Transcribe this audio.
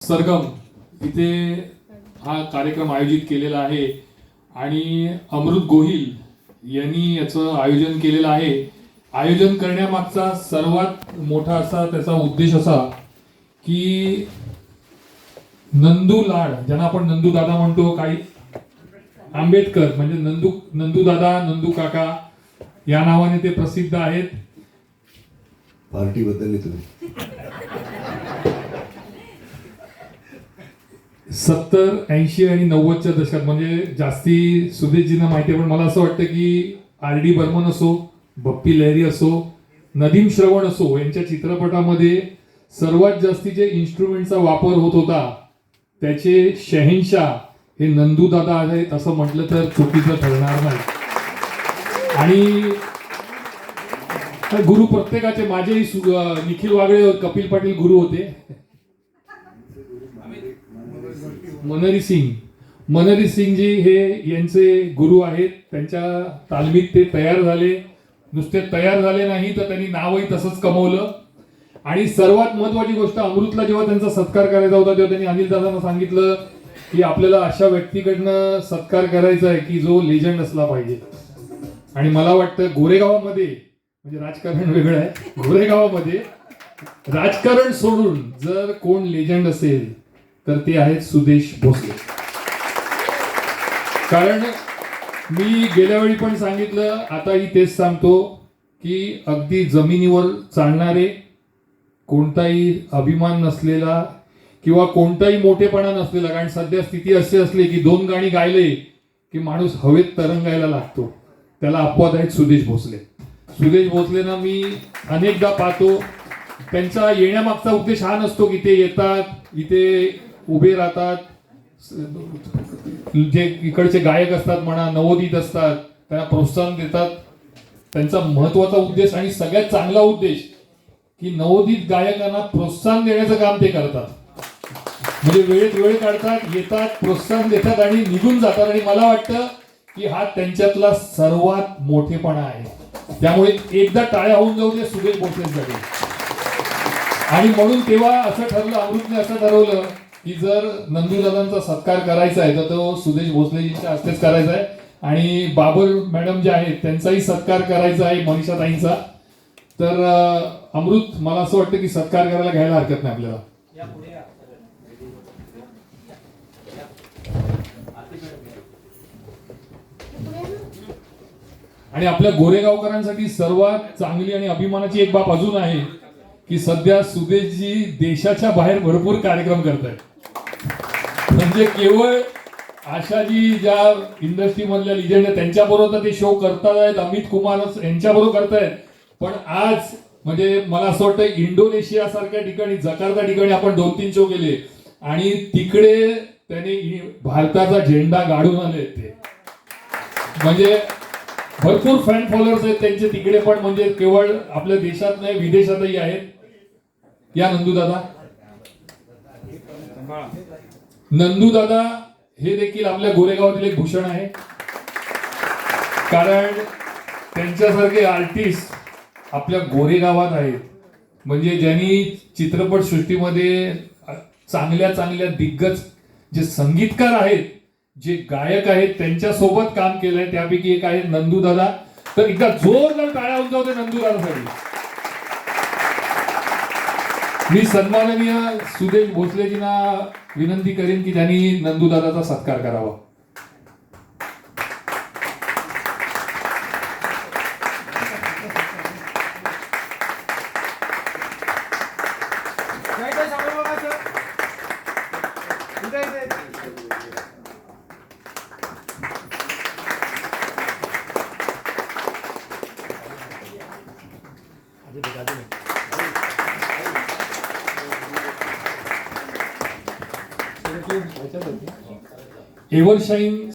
सरगम इथे हा कार्यक्रम आयोजित केलेला आहे आणि अमृत गोहिल यांनी याचं आयोजन केलेलं आहे. आयोजन करण्यामागचा सर्वात मोठा असा त्याचा उद्देश असा की नंदू लाड, ज्यांना आपण नंदू दादा म्हणतो, काही आंबेडकर म्हणजे नंदू दादा, नंदू काका या नावाने ते प्रसिद्ध आहेत. पार्टी बदलली तुम्ही. 70, 80 आणि 90च्या दशकात, म्हणजे जास्ती सुदेशजींना माहिती आहे, पण मला असं वाटतं की आर.डी. बर्मन असो, बप्पी लहिरी असो, नदीम श्रवण असो, यांच्या चित्रपटामध्ये सर्वात जास्ती जे इन्स्ट्रुमेंटचा वापर होत होता त्याचे शहेनशाह हे नंदू दादा आहेत असं म्हटलं तर चुकीचं ठरणार नाही. आणि गुरु प्रत्येकाचे, माझेही निखिल वागळे, कपिल पाटील गुरु होते. मनरी सिंग जी हे यांचे गुरु आहेत. त्यांच्या तालमीत ते तयार झाले. नुसते तयार झाले नाही तर त्यांनी नावही तसंच कमवलं. आणि सर्वात महत्वाची गोष्ट, अमृतला जेव्हा त्यांचा सत्कार करायचा होता तेव्हा त्यांनी अनिल दादांना सांगितलं की आपल्याला अशा व्यक्तीकडनं सत्कार करायचा आहे की जो लेजंड असला पाहिजे. आणि मला वाटतं गोरेगावामध्ये, म्हणजे राजकारण वेगळं आहे, गोरेगावामध्ये राजकारण सोडून जर कोण लेजंड असेल तर ते आहेत सुदेश भोसले. कारण मी गेल्या वेळी पण सांगितलं, आताही तेच सांगतो की अगदी जमिनीवर चालणारे, कोणताही अभिमान नसलेला किंवा कोणताही मोठेपणा नसलेला, कारण सध्या स्थिती अशी असली की 2 गाणी गायले की माणूस हवेत तरंगायला लागतो, त्याला अपवाद आहेत सुदेश भोसले. सुदेश भोसलेंना मी अनेकदा पाहतो. त्यांचा येण्यामागचा उद्देश हा नसतो की ते येतात, इथे उभे राहतात, जे इकडचे गायक असतात म्हणा, नवोदित असतात, त्यांना प्रोत्साहन देतात. त्यांचा महत्वाचा उद्देश आणि सगळ्यात चांगला उद्देश की नवोदित गायकांना प्रोत्साहन देण्याचं काम ते करतात. म्हणजे वेळेत वेळ काढतात, येतात, प्रोत्साहन देतात आणि निघून जातात. आणि मला वाटतं की हा त्यांच्यातला सर्वात मोठेपणा आहे. त्यामुळे एकदा टाळ्या होऊन जाऊ दे सुदेश भोसलेंसाठी. आणि म्हणून तेव्हा असं ठरलं, अमृतने असं ठरवलं की जर नंदूदादांचा सत्कार करायचा आहे तर तो सुदेश भोसलेजींच्या हस्तेच करायचा आहे. आणि बाबर मॅडम जे आहेत त्यांचाही सत्कार करायचा आहे, मनीषा ताईंचा. तर अमृत, मला असं वाटतं की सत्कार करायला घ्यायला हरकत नाही आपल्याला. आणि आपल्या गोरेगावकरांसाठी सर्वात चांगली आणि अभिमानाची एक बाब अजून आहे की सध्या सुदेशजी देशाच्या बाहेर भरपूर कार्यक्रम करत आहेत. म्हणजे केवळ आशाजी ज्या इंडस्ट्री मधल्या लिजेंड आहेत त्यांच्याबरोबर ते शो करतायत, अमित कुमार यांच्याबरोबर करतायत, पण आज म्हणजे मला असं वाटतं इंडोनेशिया सारख्या ठिकाणी, जकार्ता ठिकाणी आपण 2-3 शो केले आणि तिकडे त्याने भारताचा झेंडा गाडून आले. ते म्हणजे भरपूर फॅन फॉलोअर्स आहेत त्यांचे तिकडे पण, म्हणजे केवळ आपल्या देशात नाही विदेशातही आहेत. या नंदू दादा हे देखील आपल्या गोरेगावातील एक भूषण आहे. कारण त्यांच्यासारखे आर्टिस्ट आपल्या गोरेगावात आहेत. म्हणजे ज्यांनी चित्रपट सृष्टीमध्ये चांगल्या चांगल्या दिग्गज जे संगीतकार आहेत, जे गायक आहेत, त्यांच्या सोबत काम केलंय, त्यापैकी एक आहे नंदू दादा. तर एकदा जोरदार टाळ्या होऊन जाऊ दे नंदू दादासाठी. मी सन्माननीय सुदेश भोसलेजींना विनंती करेन की त्यांनी नंदू दादाचा सत्कार करावा. एव्हरशाईन